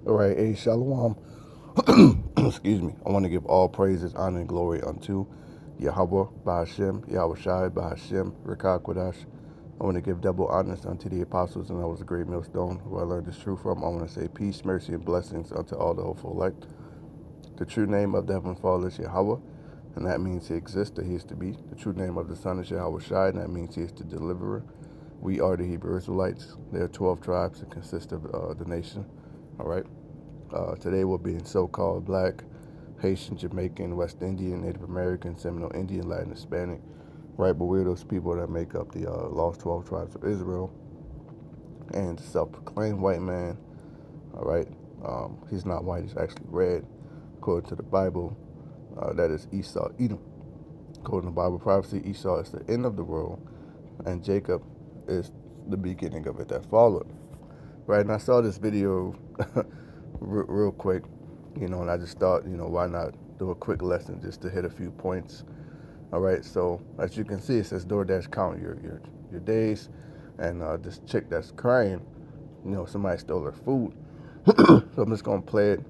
All right, hey, Shalom. Excuse me. I want to give all praises, honor, and glory unto Yahweh, Bahashem, Yahweh Shai, Bahashem, Rekah Kodash. I want to give double honors unto the apostles, and I was a great millstone who I learned this truth from. I want to say peace, mercy, and blessings unto all the hopeful elect. The true name of the Heavenly Father is Yahweh, and that means He exists, that He is to be. The true name of the Son is Yahweh Shai, and that means He is the deliverer. We are the Hebrew Israelites. There are 12 tribes that consist of the nation. All right. Today we'll be in so-called Black, Haitian, Jamaican, West Indian, Native American, Seminole Indian, Latin, Hispanic, right? But we're those people that make up the lost 12 tribes of Israel and self-proclaimed white man, all right? He's not white, he's actually red, according to the Bible. That is Esau, Edom. According to Bible prophecy, Esau is the end of the world, and Jacob is the beginning of it that followed. Right, and I saw this video real quick, and I just thought, why not do a quick lesson just to hit a few points. All right, so as you can see, it says DoorDash count your days, and this chick that's crying, somebody stole her food. So I'm just gonna play it,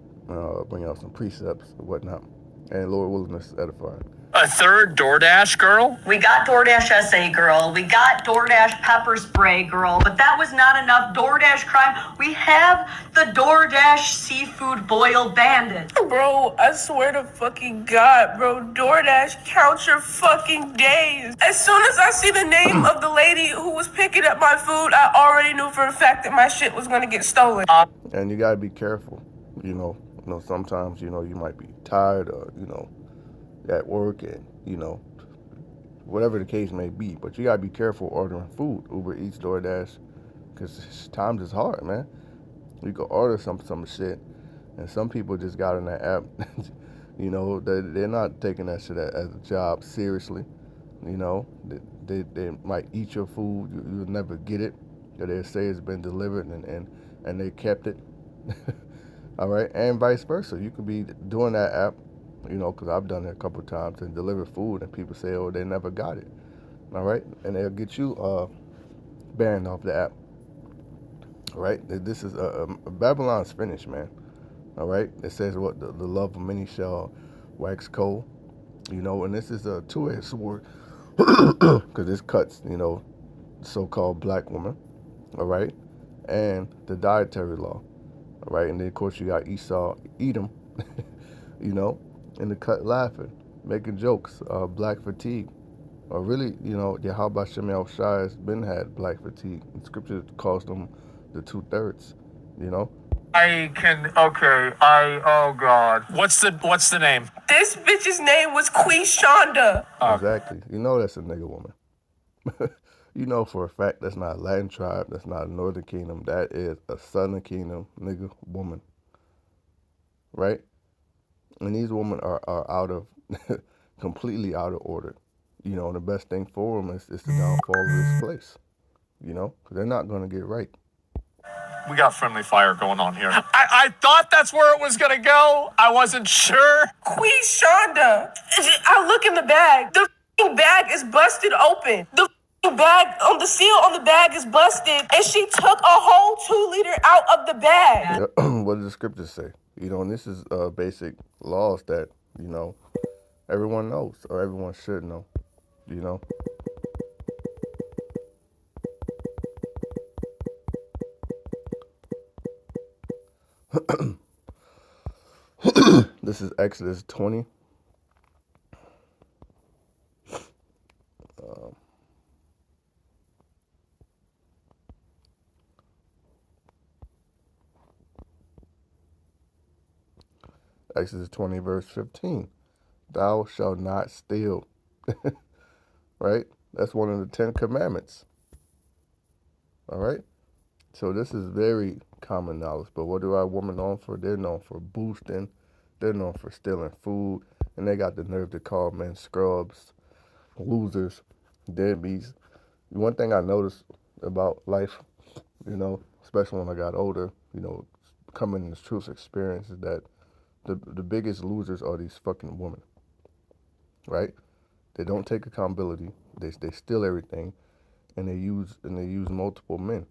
bring out some precepts and whatnot, and Lord willing, this is edifying. A third DoorDash girl? We got DoorDash SA girl. We got DoorDash pepper spray girl. But that was not enough DoorDash crime. We have the DoorDash seafood boil bandit. Bro, I swear to fucking God, bro. DoorDash, count your fucking days. As soon as I see the name of the lady who was picking up my food, I already knew for a fact that my shit was gonna get stolen. And you gotta be careful. Sometimes, you might be tired or, at work and, whatever the case may be. But you gotta be careful ordering food, Uber Eats, DoorDash, because times is hard, man. You can order some shit, and some people just got on that app, they're not taking that shit as a job seriously. They might eat your food, you'll never get it. They say it's been delivered and they kept it. All right, and vice versa. You could be doing that app, because I've done it a couple of times and deliver food, and people say, oh, they never got it. All right, and they'll get you banned off the app. All right, this is Babylon's finished, man. All right, it says what the love of many shall wax cold, and this is a two-edged sword because this cuts, so-called black woman. All right, and the dietary law. All right, and then of course you got Esau, Edom, in the cut laughing, making jokes, black fatigue. Or really, Yahweh Shem Yahweh Shai has been had black fatigue. And scripture calls them the 2/3, Oh God. What's the name? This bitch's name was Queen Shonda. Exactly. That's a nigga woman. For a fact that's not a Latin tribe, that's not a Northern Kingdom, that is a Southern Kingdom nigga woman. Right? And these women are out of, completely out of order. The best thing for them is the downfall of this place. Because they're not going to get right. We got friendly fire going on here. I thought that's where it was going to go. I wasn't sure. Queen Shonda. I look in the bag. The bag is busted open. The bag on the seal on the bag is busted, and she took a whole 2 liter out of the bag. What does the scriptures say? And this is basic laws that, everyone knows or everyone should know, This is Exodus 20. Exodus 20, verse 15. Thou shalt not steal. Right? That's one of the 10 commandments. All right? So this is very common knowledge. But what do our women known for? They're known for boosting. They're known for stealing food. And they got the nerve to call men scrubs, losers, deadbeats. One thing I noticed about life, especially when I got older, coming in this truth experience, is that the biggest losers are these fucking women, right? They don't take accountability. They steal everything, and they use multiple men,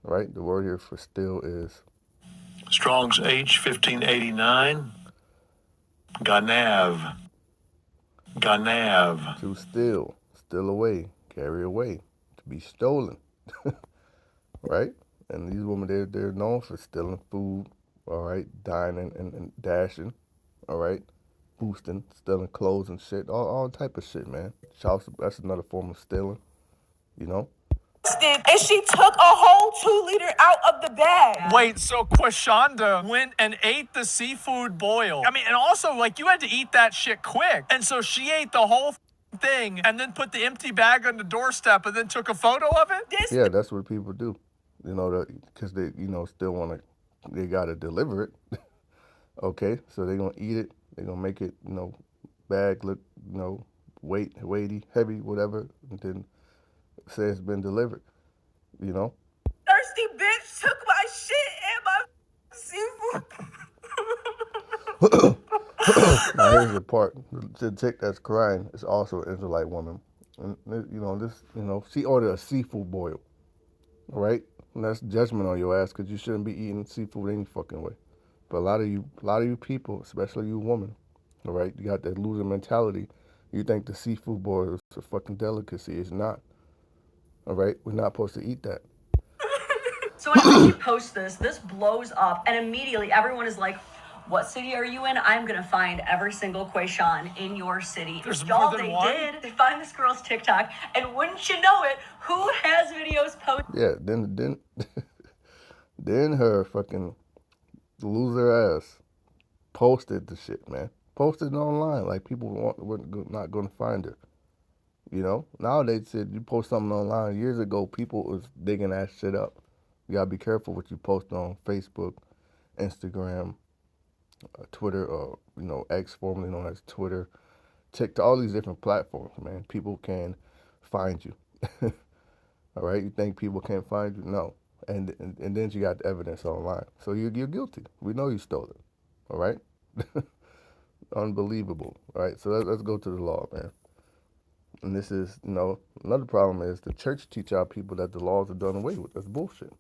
right? The word here for steal is Strong's H 1589. Ganav. Ganav. To steal, steal away, carry away, to be stolen, right? And these women, they're known for stealing food, all right, dining and dashing, all right, boosting, stealing clothes and shit, all type of shit, man. That's another form of stealing, you know? And she took a whole 2-liter out of the bag. Wait, so Quashonda went and ate the seafood boil. I mean, and also, like, you had to eat that shit quick. And so she ate the whole thing and then put the empty bag on the doorstep and then took a photo of it? Yeah, that's what people do, you know, because they, you know, still want to, they got to deliver it. Okay, so they're going to eat it, they're going to make it, you know, bag look, you know, weighty, heavy, whatever, and then say it's been delivered, you know? Thirsty bitch took my shit and my seafood. Now here's the part. The chick that's crying is also an Israelite woman. And, you know, she ordered a seafood boil, all right? And that's judgment on your ass because you shouldn't be eating seafood any fucking way. But a lot of you people, especially you women, all right, you got that loser mentality. You think the seafood boil is a fucking delicacy. It's not. All right? We're not supposed to eat that. So whenever she posts this blows up, and immediately everyone is like, what city are you in? I'm going to find every single Quayshawn in your city. There's Y'all, more than they one? did. They find this girl's TikTok, and wouldn't you know it, who has videos posted? Yeah, then her fucking loser ass posted the shit, man. Posted it online like people were not going to find her. You know, nowadays said you post something online. Years ago, people was digging that shit up. You gotta be careful what you post on Facebook, Instagram, Twitter, or you know, X, formerly known as Twitter, TikTok, all these different platforms. Man, people can find you. All right, you think people can't find you? No, and then you got the evidence online, so you're guilty. We know you stole it. All right, unbelievable. All right, so let's go to the law, man. And this is, you know, another problem is the church teach our people that the laws are done away with. That's bullshit,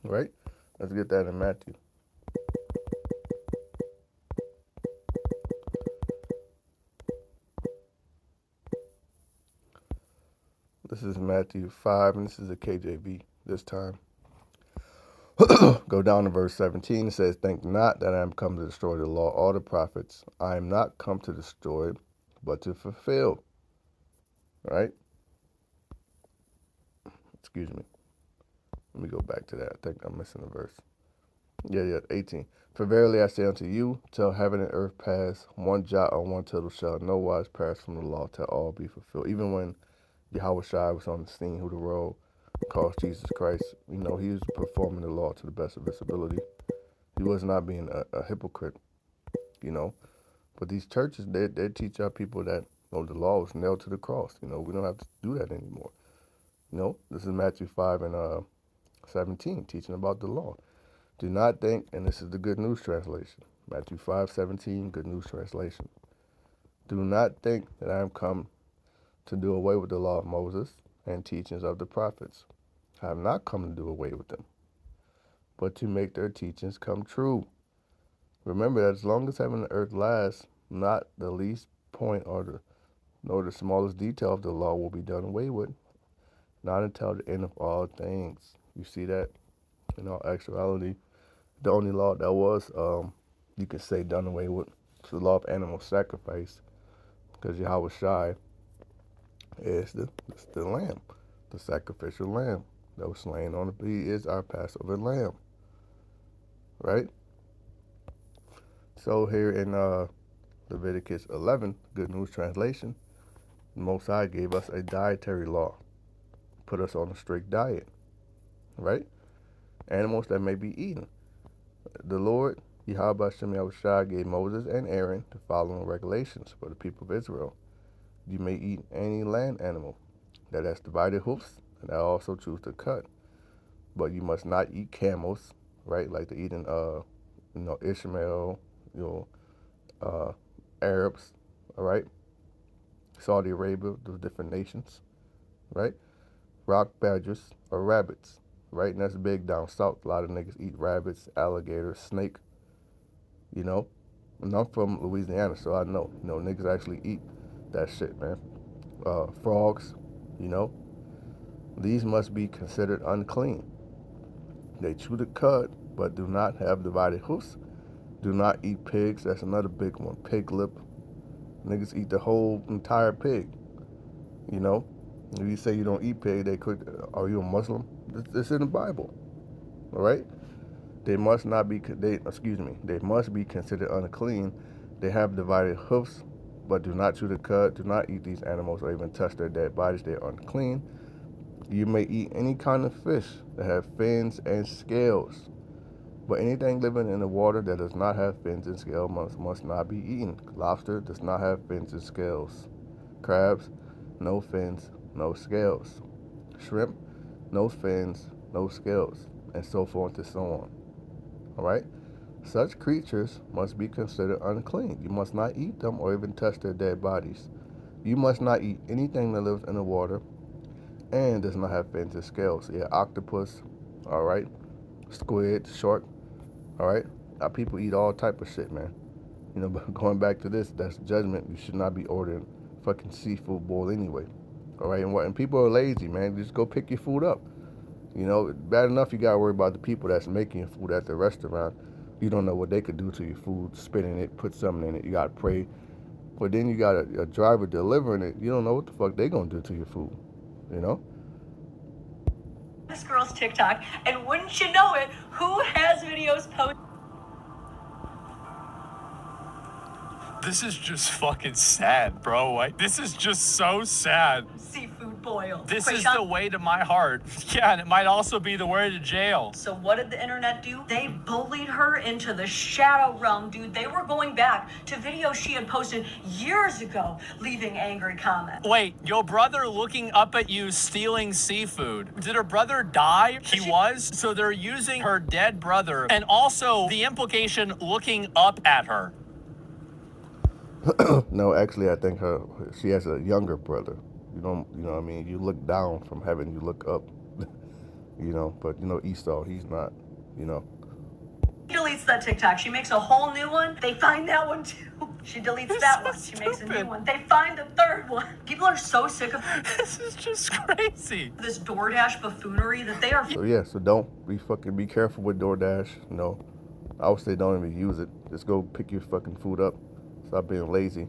right? Let's get that in Matthew. This is Matthew 5, and this is the KJV this time. Go down to verse 17. It says, think not that I am come to destroy the law or the prophets. I am not come to destroy, but to fulfill. Right? Excuse me. Let me go back to that. I think I'm missing a verse. Yeah, 18. For verily I say unto you, till heaven and earth pass, one jot or one tittle shall no wise pass from the law till all be fulfilled. Even when Yahweh Shai was on the scene, who the world calls Jesus Christ, you know, he was performing the law to the best of his ability. He was not being a hypocrite, you know. But these churches, they teach our people that, you know, the law was nailed to the cross. You know, we don't have to do that anymore. You know, this is Matthew 5 and 17, teaching about the law. Do not think, and this is the Good News Translation, Matthew 5:17, Good News Translation. Do not think that I am come to do away with the law of Moses and teachings of the prophets. I have not come to do away with them, but to make their teachings come true. Remember that as long as heaven and earth lasts, not the least point nor the smallest detail of the law will be done away with, not until the end of all things. You see that? In all actuality, the only law that was, you could say, done away with is the law of animal sacrifice, because Yahweh Shai is the lamb, the sacrificial lamb that was slain on the He is our Passover lamb, right? So here in Leviticus 11, Good News Translation, the Most High gave us a dietary law, put us on a strict diet, right? Animals that may be eaten. The Lord, Yahweh Shem Yahushua, gave Moses and Aaron the following regulations for the people of Israel. You may eat any land animal that has divided hoofs, and I also choose to cut. But you must not eat camels, right? Like they're eating, Ishmael, Arabs, all right? Saudi Arabia, those different nations, right? Rock badgers or rabbits. right? And that's big down south. A lot of niggas eat rabbits, alligators, snake, you know. And I'm from Louisiana, so I know, niggas actually eat that shit, man. Frogs, you know. These must be considered unclean. They chew the cud, but do not have divided hoofs. Do not eat pigs. That's another big one. Pig lip. Niggas eat the whole entire pig, you know. If you say you don't eat pig, they could, are you a Muslim? It's in the Bible, all right? They must not be, they must be considered unclean. They have divided hoofs, but do not chew the cud. Do not eat these animals or even touch their dead bodies. They are unclean. You may eat any kind of fish that have fins and scales, but anything living in the water that does not have fins and scales must not be eaten. Lobster does not have fins and scales. Crabs, no fins, no scales. Shrimp, no fins, no scales, and so forth and so on. All right? Such creatures must be considered unclean. You must not eat them or even touch their dead bodies. You must not eat anything that lives in the water and does not have fins and scales. Yeah, octopus, all right? Squid, shark, all right? Now, people eat all type of shit, man. You know, but going back to this, that's judgment. You should not be ordering fucking seafood boil anyway. All right, and people are lazy, man. Just go pick your food up. You know, bad enough you gotta worry about the people that's making your food at the restaurant. You don't know what they could do to your food, spit in it, put something in it. You gotta pray. But then you got a driver delivering it. You don't know what the fuck they gonna do to your food. You know? This girl's TikTok, and wouldn't you know it, who has videos posted? This is just fucking sad, bro. Like, this is just so sad. Seafood boil. This is the way to my heart. Yeah, and it might also be the way to jail. So what did the internet do? They bullied her into the shadow realm, dude. They were going back to videos she had posted years ago, leaving angry comments. Wait, your brother looking up at you stealing seafood. Did her brother die? He was? So they're using her dead brother, and also the implication looking up at her. No, actually, I think she has a younger brother. You know what I mean? You look down from heaven, you look up, you know, but, Esau, he's not, She deletes that TikTok. She makes a whole new one. They find that one too. She deletes that one. She makes a new one. They find the third one. People are so sick of This is just crazy. this DoorDash buffoonery that they are. So don't be careful with DoorDash. I would say don't even use it. Just go pick your fucking food up. Stop being lazy,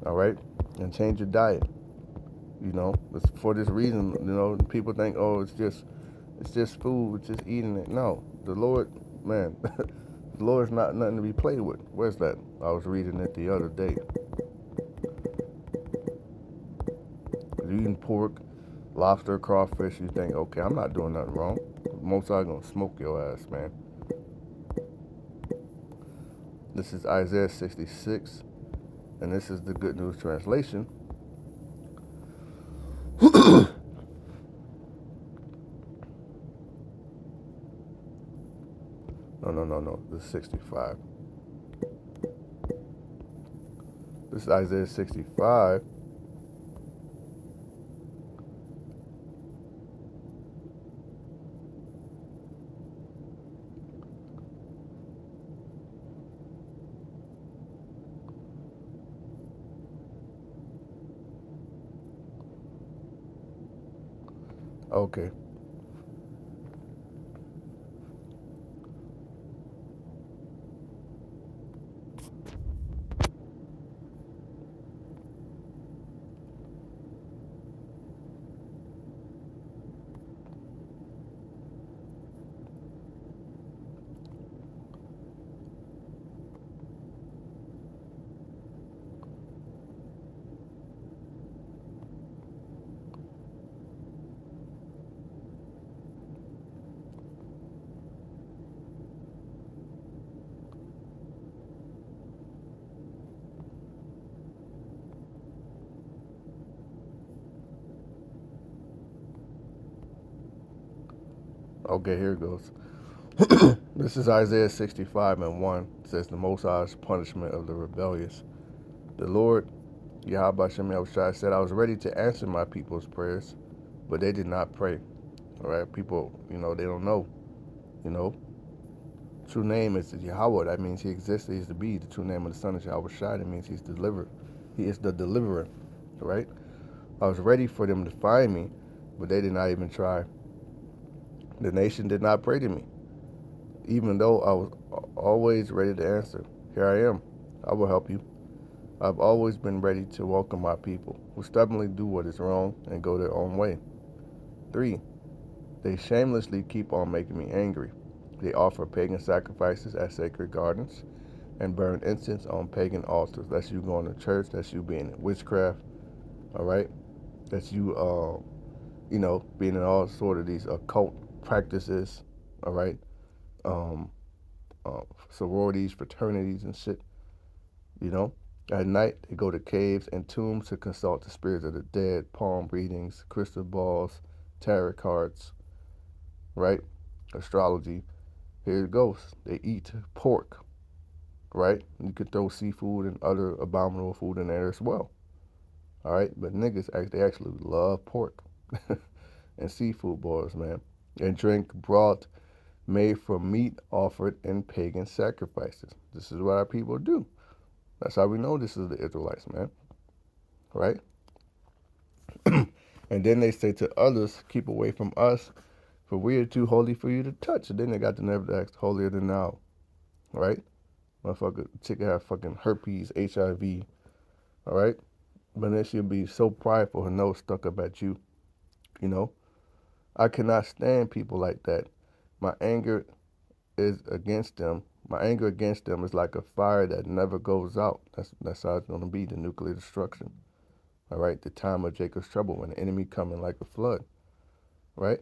all right? And change your diet. It's for this reason, people think, oh, it's just food, it's just eating it. No, the Lord, man, the Lord's not nothing to be played with. Where's that? I was reading it the other day. You're eating pork, lobster, crawfish, you think, okay, I'm not doing nothing wrong. Most are gonna smoke your ass, man. This is Isaiah 66, and this is the Good News Translation. No. This is 65. This is Isaiah 65. Okay. Okay, here it goes. This is Isaiah 65 and 1. It says, the Most High's punishment of the rebellious. The Lord, Yahweh Shem Yahushua, said, I was ready to answer my people's prayers, but they did not pray. All right, people, they don't know. You know, true name is Yahweh. That means He exists. He is to be. The true name of the Son is Yahweh Shai. That means He's delivered. He is the deliverer. All right. I was ready for them to find me, but they did not even try. The nation did not pray to me, even though I was always ready to answer. Here I am. I will help you. I've always been ready to welcome my people who stubbornly do what is wrong and go their own way. 3. They shamelessly keep on making me angry. They offer pagan sacrifices at sacred gardens and burn incense on pagan altars. That's you going to church. That's you being in witchcraft. All right. That's you, being in all sort of these occult practices. All right. Um, Sororities, fraternities, and shit. You know. At night, they go to caves and tombs to consult the spirits of the dead, palm readings, crystal balls, tarot cards, right? Astrology. Here it goes. They eat pork, right? You could throw seafood and other abominable food in there as well, all right? But niggas, they actually love pork and seafood boils, man. And drink broth made from meat offered in pagan sacrifices. This is what our people do. That's how we know this is the Israelites, man, right? And then they say to others, keep away from us, for we are too holy for you to touch. And then they got the nerve to ask, holier than thou, right? Motherfucker, chick have fucking herpes, HIV, all right? But then she'll be so prideful, her nose stuck up at you, you know? I cannot stand people like that. My anger is against them. My anger against them is like a fire that never goes out. That's how it's going to be, the nuclear destruction, all right? The time of Jacob's trouble, when the enemy coming like a flood, right?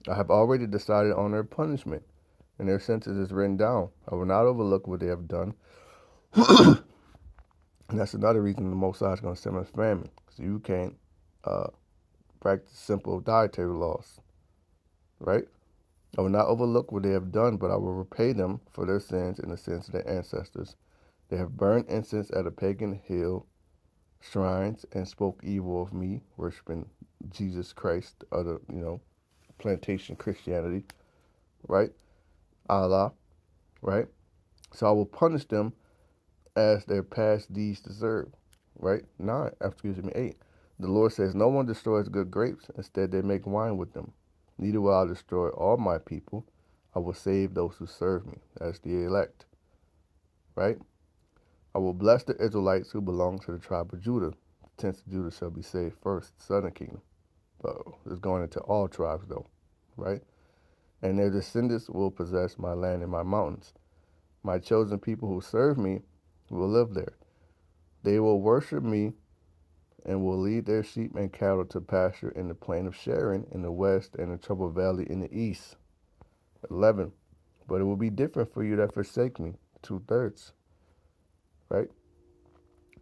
I have already decided on their punishment, and their sentence is written down. I will not overlook what they have done. And that's another reason the Most High is going to send us famine, so you can't practice simple dietary laws, right? I will not overlook what they have done, but I will repay them for their sins and the sins of their ancestors. They have burned incense at a pagan hill shrines and spoke evil of me, worshiping Jesus Christ, other, plantation Christianity, right? Allah, right? So I will punish them as their past deeds deserve, right? 8. The Lord says, no one destroys good grapes. Instead, they make wine with them. Neither will I destroy all my people. I will save those who serve me. That's the elect, right? I will bless the Israelites who belong to the tribe of Judah. The tents of Judah shall be saved first, the southern kingdom. It's going into all tribes, though, right? And their descendants will possess my land and my mountains. My chosen people who serve me will live there. They will worship me and will lead their sheep and cattle to pasture in the plain of Sharon in the west and the Trouble Valley in the east. 11. But it will be different for you that forsake me, 2/3, right?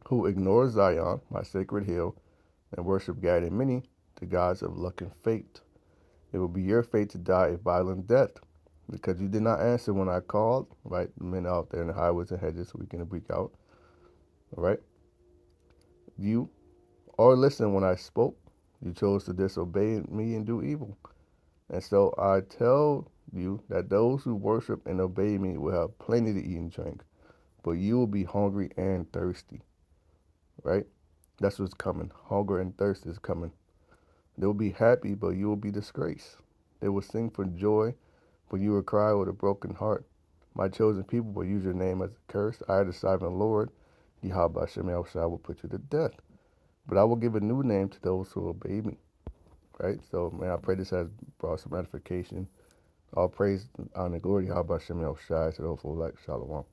Who ignore Zion, my sacred hill, and worship Gad and Mini, the gods of luck and fate. It will be your fate to die a violent death, because you did not answer when I called, right? The men out there in the highways and hedges week in and week out, all right? You, or listen when I spoke, you chose to disobey me and do evil. And so I tell you that those who worship and obey me will have plenty to eat and drink, but you will be hungry and thirsty, right? That's what's coming. Hunger and thirst is coming. They will be happy, but you will be disgraced. They will sing for joy, but you will cry with a broken heart. My chosen people will use your name as a curse. I, the sovereign Lord, Yahweh Hashem Shai, will put you to death. But I will give a new name to those who obey me. Right? So, man, I pray this has brought some edification. All praise, honor, glory, Yahweh Hashem Shai, to those who like Shalom.